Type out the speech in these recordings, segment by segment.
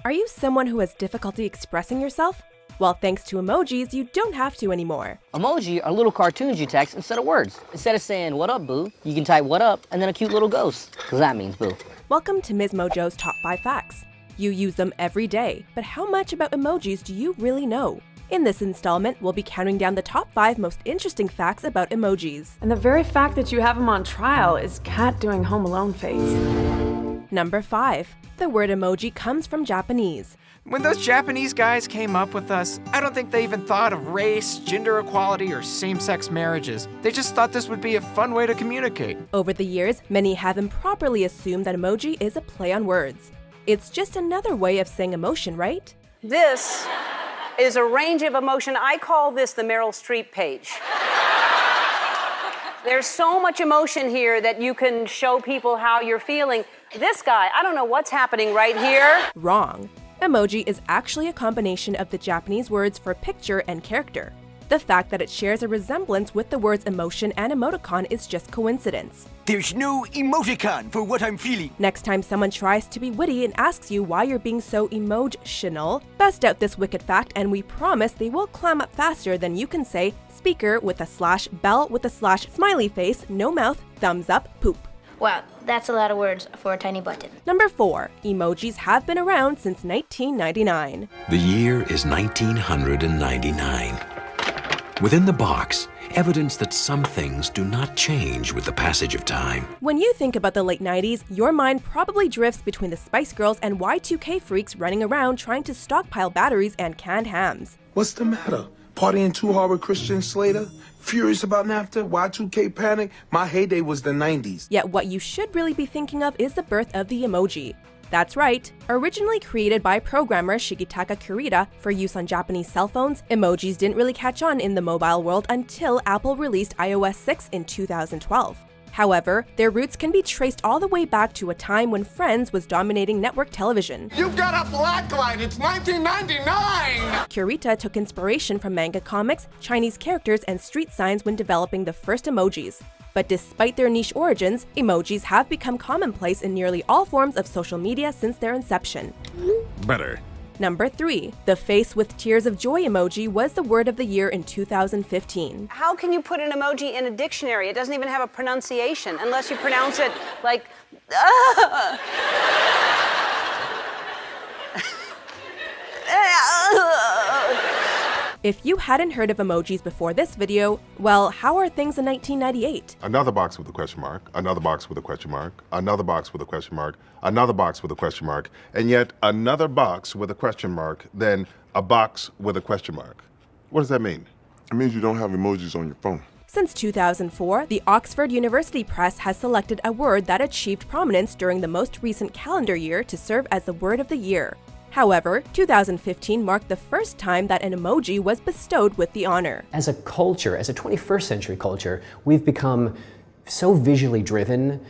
Are you someone who has difficulty expressing yourself? Well, thanks to emojis, you don't have to anymore. Emoji are little cartoons you text instead of words. Instead of saying, "What up, boo?" you can type "What up?" and then a cute little ghost, because that means boo. Welcome to MsMojo's Top 5 Facts. You use them every day, but how much about emojis do you really know? In this installment, we'll be counting down the top 5 most interesting facts about emojis. And the very fact that you have them on trial is Kat doing Home Alone face. Number 5. The word emoji comes from Japanese. When those Japanese guys came up with us, I don't think they even thought of race, gender equality, or same-sex marriages. They just thought this would be a fun way to communicate. Over the years, many have improperly assumed that emoji is a play on words. It's just another way of saying emotion, right? This is a range of emotion. I call this the Meryl Streep page. There's so much emotion here that you can show people how you're feeling. This guy, I don't know what's happening right here. Wrong. Emoji is actually a combination of the Japanese words for picture and character. The fact that it shares a resemblance with the words emotion and emoticon is just coincidence. There's no emoticon for what I'm feeling. Next time someone tries to be witty and asks you why you're being so emotional, bust out this wicked fact and we promise they will clam up faster than you can say speaker with a slash, bell with a slash, smiley face, no mouth, thumbs up, poop. Wow, that's a lot of words for a tiny button. Number 4. Emojis have been around since 1999. The year is 1999. Within the box, evidence that some things do not change with the passage of time. When you think about the late 90s, your mind probably drifts between the Spice Girls and Y2K freaks running around trying to stockpile batteries and canned hams. What's the matter? Partying too hard with Christian Slater? Furious about NAFTA? Y2K panic? My heyday was the 90s. Yet what you should really be thinking of is the birth of the emoji. That's right. Originally created by programmer Shigetaka Kurita for use on Japanese cell phones, emojis didn't really catch on in the mobile world until Apple released iOS 6 in 2012. However, their roots can be traced all the way back to a time when Friends was dominating network television. You've got a black line, it's 1999! Kurita took inspiration from manga comics, Chinese characters, and street signs when developing the first emojis. But despite their niche origins, emojis have become commonplace in nearly all forms of social media since their inception. Better. Number 3. The face with tears of joy emoji was the word of the year in 2015. How can you put an emoji in a dictionary? It doesn't even have a pronunciation unless you pronounce it like, If you hadn't heard of emojis before this video, well, how are things in 1998? Another box with a question mark, another box with a question mark, another box with a question mark, another box with a question mark, and yet another box with a question mark, then a box with a question mark. What does that mean? It means you don't have emojis on your phone. Since 2004, the Oxford University Press has selected a word that achieved prominence during the most recent calendar year to serve as the word of the year. However, 2015 marked the first time that an emoji was bestowed with the honor. As a culture, as a 21st century culture, we've become so visually driven,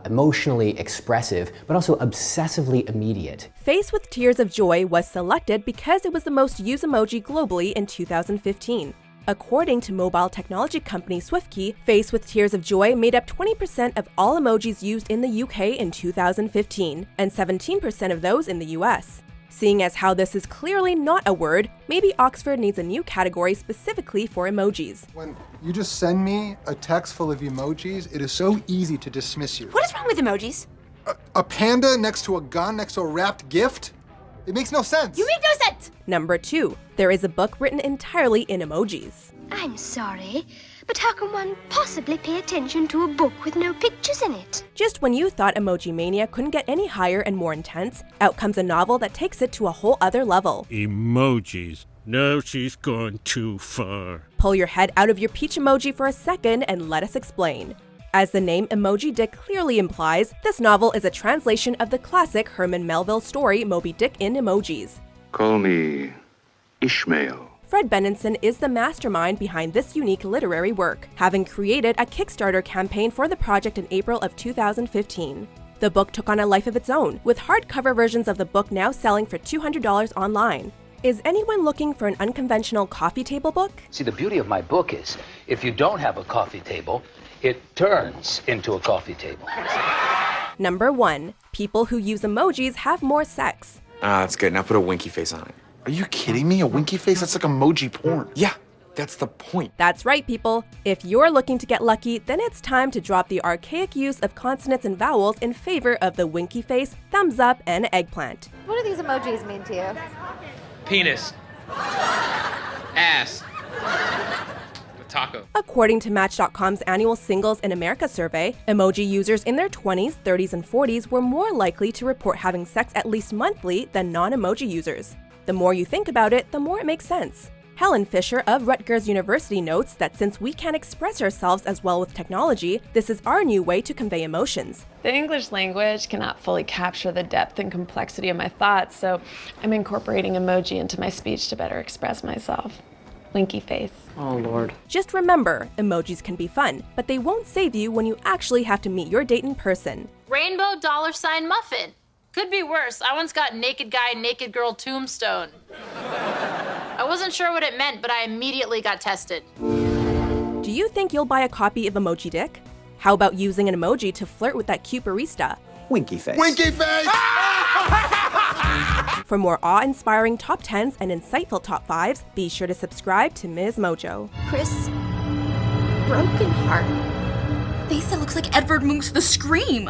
emotionally expressive, but also obsessively immediate. Face with tears of joy was selected because it was the most used emoji globally in 2015. According to mobile technology company SwiftKey, face with tears of joy made up 20% of all emojis used in the UK in 2015, and 17% of those in the US. Seeing as how this is clearly not a word, maybe Oxford needs a new category specifically for emojis. When you just send me a text full of emojis, it is so easy to dismiss you. What is wrong with emojis? A panda next to a gun next to a wrapped gift? It makes no sense. You make no sense! Number 2. There is a book written entirely in emojis. I'm sorry, but how can one possibly pay attention to a book with no pictures in it? Just when you thought Emoji Mania couldn't get any higher and more intense, out comes a novel that takes it to a whole other level. Emojis. No, she's gone too far. Pull your head out of your peach emoji for a second and let us explain. As the name Emoji Dick clearly implies, this novel is a translation of the classic Herman Melville story Moby Dick in emojis. Call me Ishmael. Fred Benenson is the mastermind behind this unique literary work, having created a Kickstarter campaign for the project in April of 2015. The book took on a life of its own, with hardcover versions of the book now selling for $200 online. Is anyone looking for an unconventional coffee table book? See, the beauty of my book is, if you don't have a coffee table, it turns into a coffee table. Number 1. People who use emojis have more sex. Ah, that's good. Now put a winky face on it. Are you kidding me? A winky face? That's like emoji porn. Yeah, that's the point. That's right, people. If you're looking to get lucky, then it's time to drop the archaic use of consonants and vowels in favor of the winky face, thumbs up, and eggplant. What do these emojis mean to you? Penis. Ass. Taco. According to Match.com's annual Singles in America survey, emoji users in their 20s, 30s, and 40s were more likely to report having sex at least monthly than non-emoji users. The more you think about it, the more it makes sense. Helen Fisher of Rutgers University notes that since we can't express ourselves as well with technology, this is our new way to convey emotions. The English language cannot fully capture the depth and complexity of my thoughts, so I'm incorporating emoji into my speech to better express myself. Winky face. Oh, Lord. Just remember, emojis can be fun, but they won't save you when you actually have to meet your date in person. Rainbow $ muffin. Could be worse. I once got naked guy, naked girl tombstone. I wasn't sure what it meant, but I immediately got tested. Do you think you'll buy a copy of Emoji Dick? How about using an emoji to flirt with that cute barista? Winky face. Winky face! For more awe-inspiring top 10s and insightful top 5s, be sure to subscribe to MsMojo. Chris, broken heart. Face that looks like Edvard Munch's The Scream.